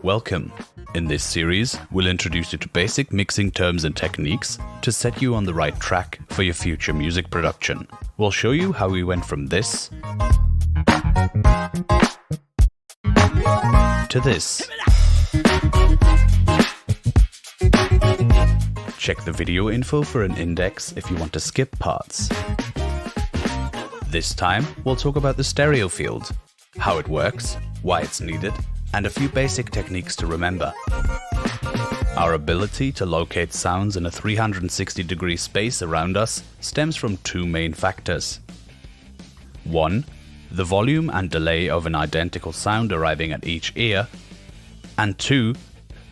Welcome. In this series, we'll introduce you to basic mixing terms and techniques to set you on the right track for your future music production. We'll show you how we went from this to this. Check the video info for an index if you want to skip parts. This time, we'll talk about the stereo field, how it works, why it's needed, and a few basic techniques to remember. Our ability to locate sounds in a 360-degree space around us stems from two main factors. 1. The volume and delay of an identical sound arriving at each ear, and 2.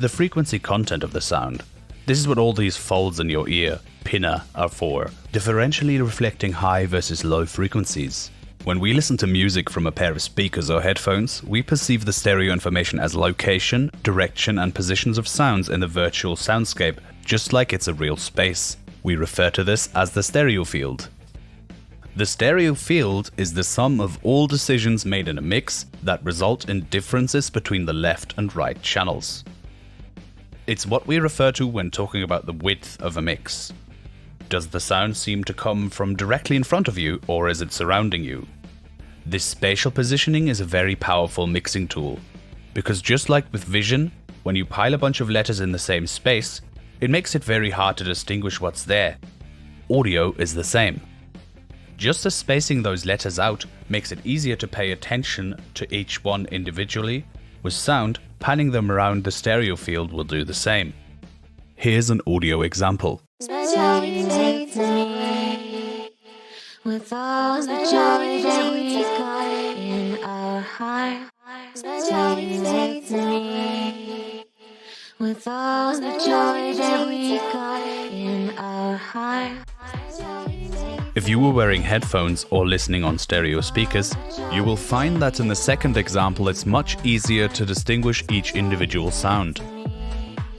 The frequency content of the sound. This is what all these folds in your ear, pinna, are for, differentially reflecting high versus low frequencies. When we listen to music from a pair of speakers or headphones, we perceive the stereo information as location, direction, and positions of sounds in the virtual soundscape, just like it's a real space. We refer to this as the stereo field. The stereo field is the sum of all decisions made in a mix that result in differences between the left and right channels. It's what we refer to when talking about the width of a mix. Does the sound seem to come from directly in front of you, or is it surrounding you? This spatial positioning is a very powerful mixing tool, because just like with vision, when you pile a bunch of letters in the same space, it makes it very hard to distinguish what's there. Audio is the same. Just as spacing those letters out makes it easier to pay attention to each one individually, with sound, panning them around the stereo field will do the same. Here's an audio example. With all the joy that we got in our heart, relate to me. With all the joy that we got in our heart. If you were wearing headphones or listening on stereo speakers, you will find that in the second example it's much easier to distinguish each individual sound.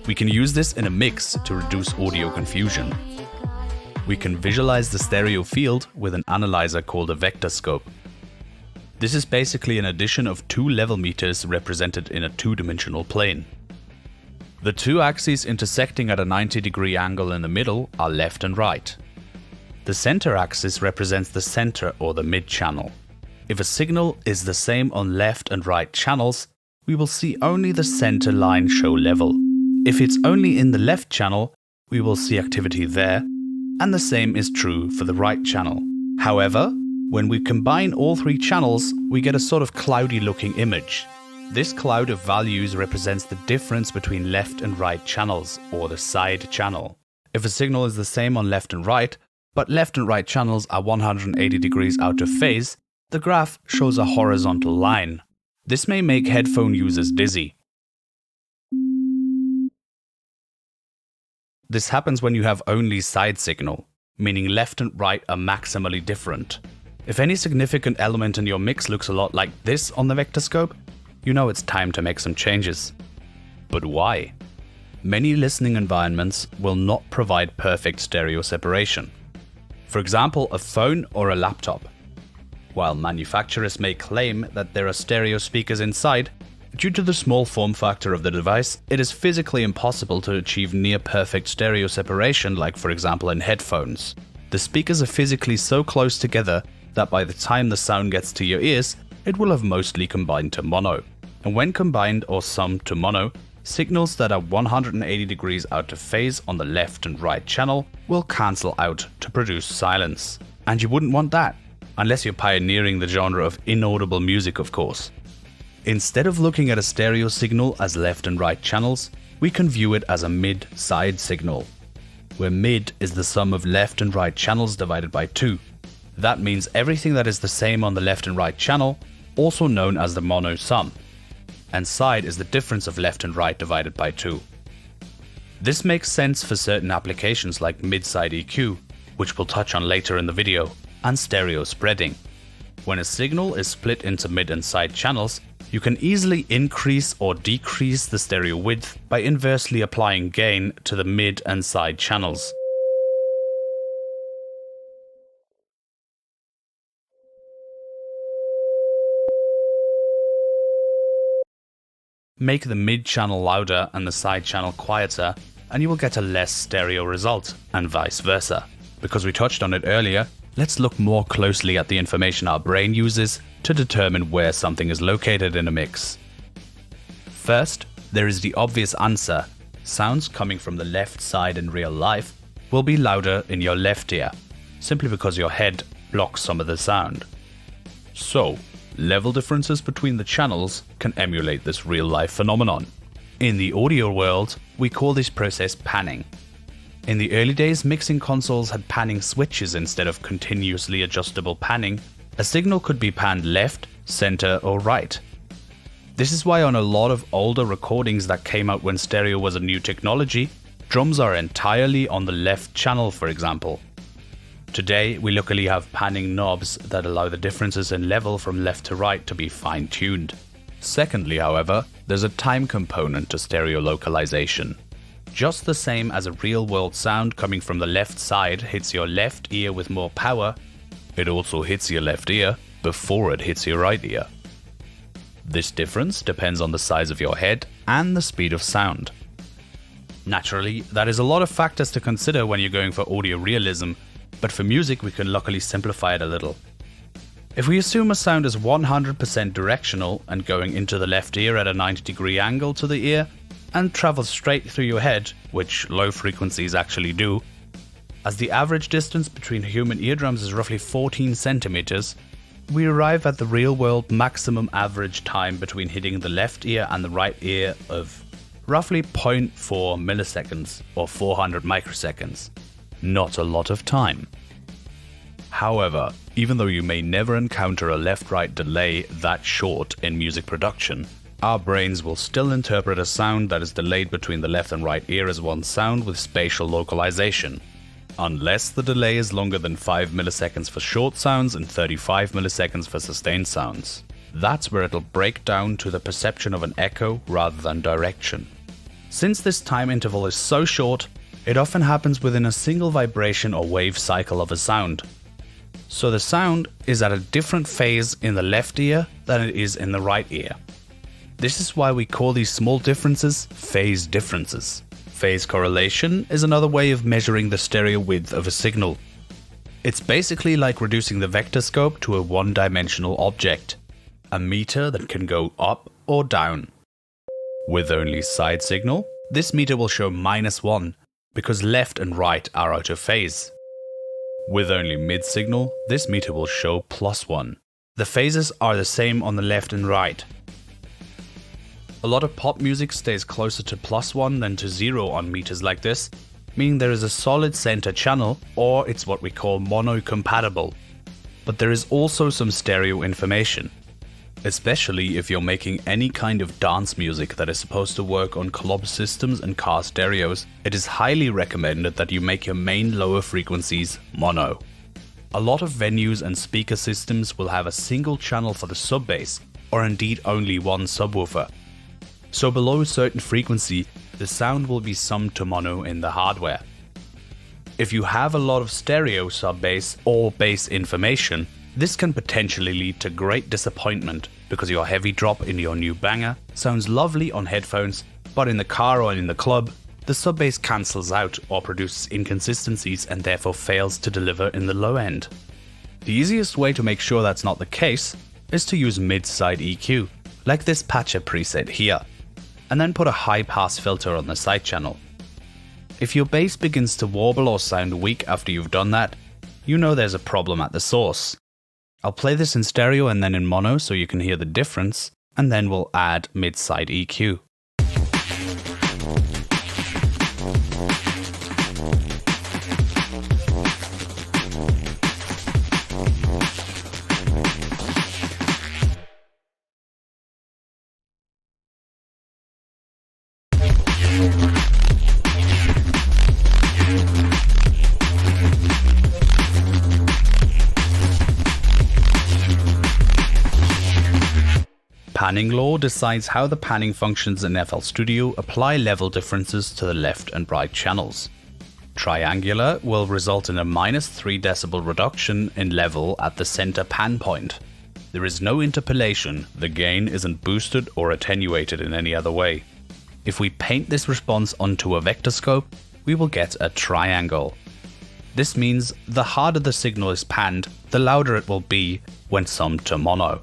We can use this in a mix to reduce audio confusion. We can visualize the stereo field with an analyzer called a vector scope. This is basically an addition of two level meters represented in a two-dimensional plane. The two axes intersecting at a 90-degree angle in the middle are left and right. The center axis represents the center or the mid-channel. If a signal is the same on left and right channels, we will see only the center line show level. If it's only in the left channel, we will see activity there, and the same is true for the right channel. However, when we combine all three channels, we get a sort of cloudy looking image. This cloud of values represents the difference between left and right channels, or the side channel. If a signal is the same on left and right, but left and right channels are 180 degrees out of phase, the graph shows a horizontal line. This may make headphone users dizzy. This happens when you have only side signal, meaning left and right are maximally different. If any significant element in your mix looks a lot like this on the vector scope, you know it's time to make some changes. But why? Many listening environments will not provide perfect stereo separation. For example, a phone or a laptop. While manufacturers may claim that there are stereo speakers inside, due to the small form factor of the device, it is physically impossible to achieve near-perfect stereo separation like, for example, in headphones. The speakers are physically so close together that by the time the sound gets to your ears, it will have mostly combined to mono. And when combined or summed to mono, signals that are 180 degrees out of phase on the left and right channel will cancel out to produce silence. And you wouldn't want that, unless you're pioneering the genre of inaudible music, of course. Instead of looking at a stereo signal as left and right channels, we can view it as a mid-side signal, where mid is the sum of left and right channels divided by 2. That means everything that is the same on the left and right channel, also known as the mono sum, and side is the difference of left and right divided by 2. This makes sense for certain applications like mid-side EQ, which we'll touch on later in the video, and stereo spreading. When a signal is split into mid and side channels, you can easily increase or decrease the stereo width by inversely applying gain to the mid and side channels. Make the mid channel louder and the side channel quieter, and you will get a less stereo result, and vice versa. Because we touched on it earlier, let's look more closely at the information our brain uses to determine where something is located in a mix. First, there is the obvious answer. Sounds coming from the left side in real life will be louder in your left ear, simply because your head blocks some of the sound. So, level differences between the channels can emulate this real-life phenomenon. In the audio world, we call this process panning. In the early days, mixing consoles had panning switches instead of continuously adjustable panning. A signal could be panned left, center, or right. This is why on a lot of older recordings that came out when stereo was a new technology, drums are entirely on the left channel, for example. Today, we luckily have panning knobs that allow the differences in level from left to right to be fine-tuned. Secondly, however, there's a time component to stereo localization. Just the same as a real-world sound coming from the left side hits your left ear with more power, it also hits your left ear before it hits your right ear. This difference depends on the size of your head and the speed of sound. Naturally, that is a lot of factors to consider when you're going for audio realism, but for music we can luckily simplify it a little. If we assume a sound is 100% directional and going into the left ear at a 90-degree angle to the ear and travels straight through your head, which low frequencies actually do, as the average distance between human eardrums is roughly 14 centimeters, we arrive at the real-world maximum average time between hitting the left ear and the right ear of roughly 0.4 milliseconds or 400 microseconds. Not a lot of time. However, even though you may never encounter a left-right delay that short in music production, our brains will still interpret a sound that is delayed between the left and right ear as one sound with spatial localization. Unless the delay is longer than 5 milliseconds for short sounds and 35 milliseconds for sustained sounds. That's where it'll break down to the perception of an echo rather than direction. Since this time interval is so short, it often happens within a single vibration or wave cycle of a sound. So the sound is at a different phase in the left ear than it is in the right ear. This is why we call these small differences phase differences. Phase correlation is another way of measuring the stereo width of a signal. It's basically like reducing the vector scope to a one-dimensional object, a meter that can go up or down. With only side signal, this meter will show -1 because left and right are out of phase. With only mid signal, this meter will show +1. The phases are the same on the left and right. A lot of pop music stays closer to +1 than to 0 on meters like this, meaning there is a solid center channel, or it's what we call mono-compatible. But there is also some stereo information. Especially if you're making any kind of dance music that is supposed to work on club systems and car stereos, it is highly recommended that you make your main lower frequencies mono. A lot of venues and speaker systems will have a single channel for the sub-bass, or indeed only one subwoofer. So below a certain frequency, the sound will be summed to mono in the hardware. If you have a lot of stereo sub-bass or bass information, this can potentially lead to great disappointment because your heavy drop in your new banger sounds lovely on headphones, but in the car or in the club, the sub-bass cancels out or produces inconsistencies and therefore fails to deliver in the low end. The easiest way to make sure that's not the case is to use mid-side EQ, like this patcher preset here, and then put a high-pass filter on the side channel. If your bass begins to warble or sound weak after you've done that, you know there's a problem at the source. I'll play this in stereo and then in mono so you can hear the difference, and then we'll add mid-side EQ. Panning law decides how the panning functions in FL Studio apply level differences to the left and right channels. Triangular will result in a -3 decibel reduction in level at the center pan point. There is no interpolation, the gain isn't boosted or attenuated in any other way. If we paint this response onto a vector scope, we will get a triangle. This means the harder the signal is panned, the louder it will be when summed to mono.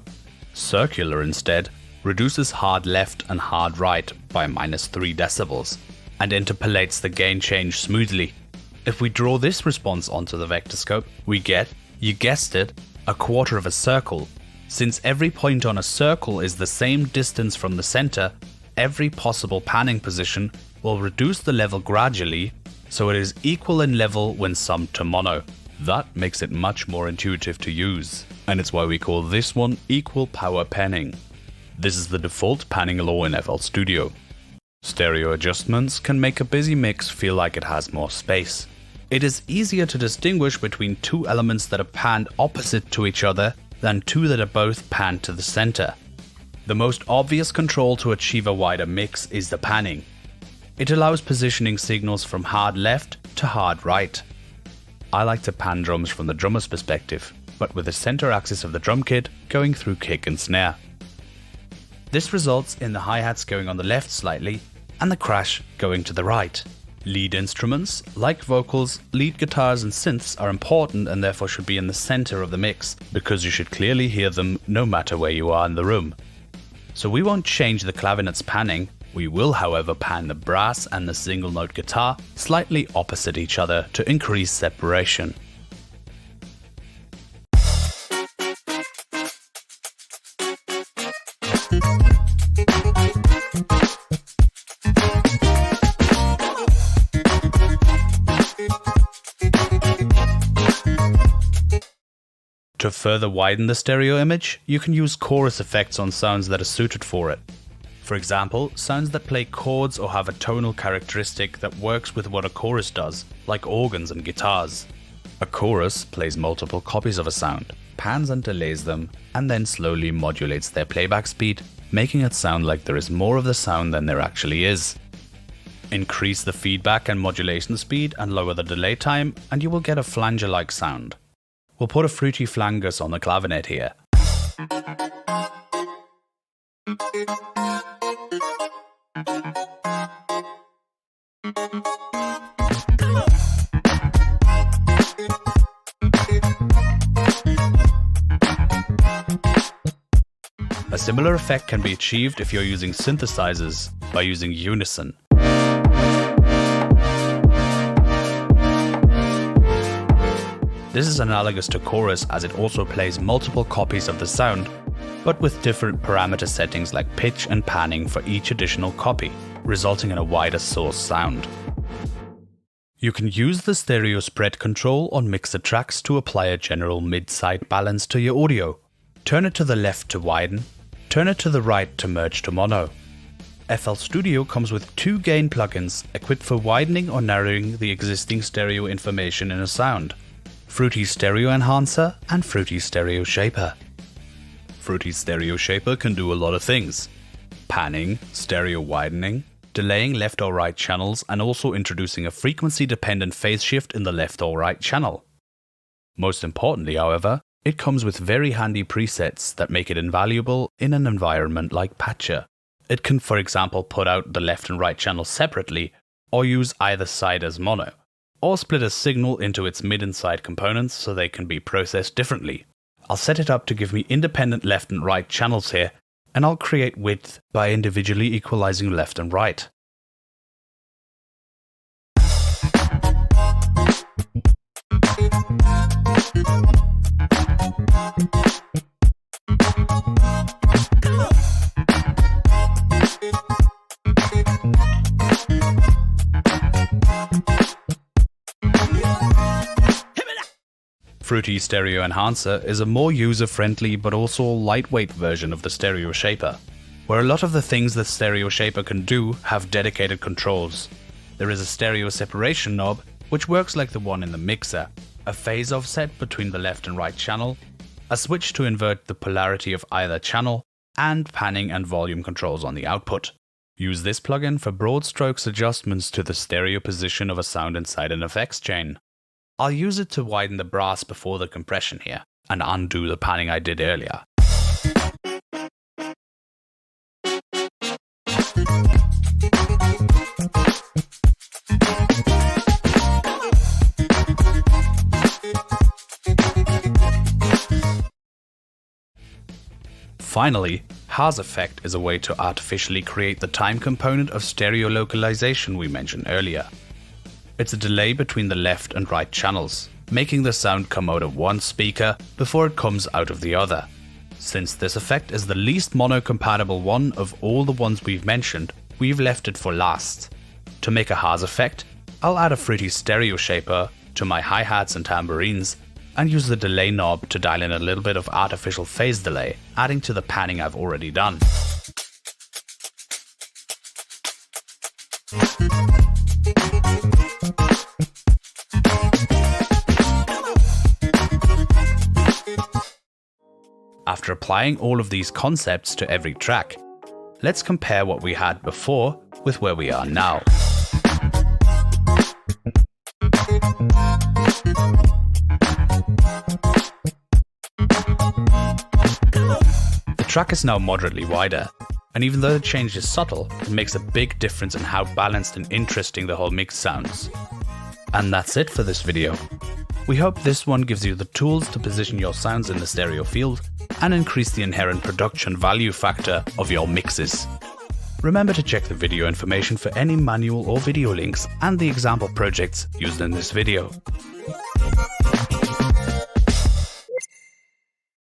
Circular instead reduces hard left and hard right by -3 decibels and interpolates the gain change smoothly. If we draw this response onto the vector scope, we get, you guessed it, a quarter of a circle. Since every point on a circle is the same distance from the center, every possible panning position will reduce the level gradually, so it is equal in level when summed to mono. That makes it much more intuitive to use, and it's why we call this one equal power panning. This is the default panning law in FL Studio. Stereo adjustments can make a busy mix feel like it has more space. It is easier to distinguish between two elements that are panned opposite to each other than two that are both panned to the center. The most obvious control to achieve a wider mix is the panning. It allows positioning signals from hard left to hard right. I like to pan drums from the drummer's perspective, but with the center axis of the drum kit going through kick and snare. This results in the hi-hats going on the left slightly and the crash going to the right. Lead instruments, like vocals, lead guitars and synths are important and therefore should be in the center of the mix, because you should clearly hear them no matter where you are in the room. So we won't change the clavinet's panning, we will however pan the brass and the single note guitar slightly opposite each other to increase separation. To further widen the stereo image, you can use chorus effects on sounds that are suited for it. For example, sounds that play chords or have a tonal characteristic that works with what a chorus does, like organs and guitars. A chorus plays multiple copies of a sound, pans and delays them, and then slowly modulates their playback speed, making it sound like there is more of the sound than there actually is. Increase the feedback and modulation speed and lower the delay time, and you will get a flanger-like sound. We'll put a fruity flangus on the clavinet here. A similar effect can be achieved if you're using synthesizers by using unison. This is analogous to chorus as it also plays multiple copies of the sound, but with different parameter settings like pitch and panning for each additional copy, resulting in a wider source sound. You can use the stereo spread control on mixer tracks to apply a general mid-side balance to your audio. Turn it to the left to widen, turn it to the right to merge to mono. FL Studio comes with two gain plugins equipped for widening or narrowing the existing stereo information in a sound: Fruity Stereo Enhancer and Fruity Stereo Shaper. Fruity Stereo Shaper can do a lot of things: panning, stereo widening, delaying left or right channels, and also introducing a frequency-dependent phase shift in the left or right channel. Most importantly, however, it comes with very handy presets that make it invaluable in an environment like Patcher. It can, for example, put out the left and right channels separately, or use either side as mono, or split a signal into its mid and side components so they can be processed differently. I'll set it up to give me independent left and right channels here, and I'll create width by individually equalizing left and right. Fruity Stereo Enhancer is a more user-friendly but also lightweight version of the Stereo Shaper, where a lot of the things that Stereo Shaper can do have dedicated controls. There is a stereo separation knob, which works like the one in the mixer, a phase offset between the left and right channel, a switch to invert the polarity of either channel, and panning and volume controls on the output. Use this plugin for broad strokes adjustments to the stereo position of a sound inside an effects chain. I'll use it to widen the brass before the compression here, and undo the panning I did earlier. Finally, Haas effect is a way to artificially create the time component of stereo localization we mentioned earlier. It's a delay between the left and right channels, making the sound come out of one speaker before it comes out of the other. Since this effect is the least mono-compatible one of all the ones we've mentioned, we've left it for last. To make a Haas effect, I'll add a fruity stereo shaper to my hi-hats and tambourines, and use the delay knob to dial in a little bit of artificial phase delay, adding to the panning I've already done. After applying all of these concepts to every track, let's compare what we had before with where we are now. The track is now moderately wider, and even though the change is subtle, it makes a big difference in how balanced and interesting the whole mix sounds. And that's it for this video. We hope this one gives you the tools to position your sounds in the stereo field and increase the inherent production value factor of your mixes. Remember to check the video information for any manual or video links and the example projects used in this video.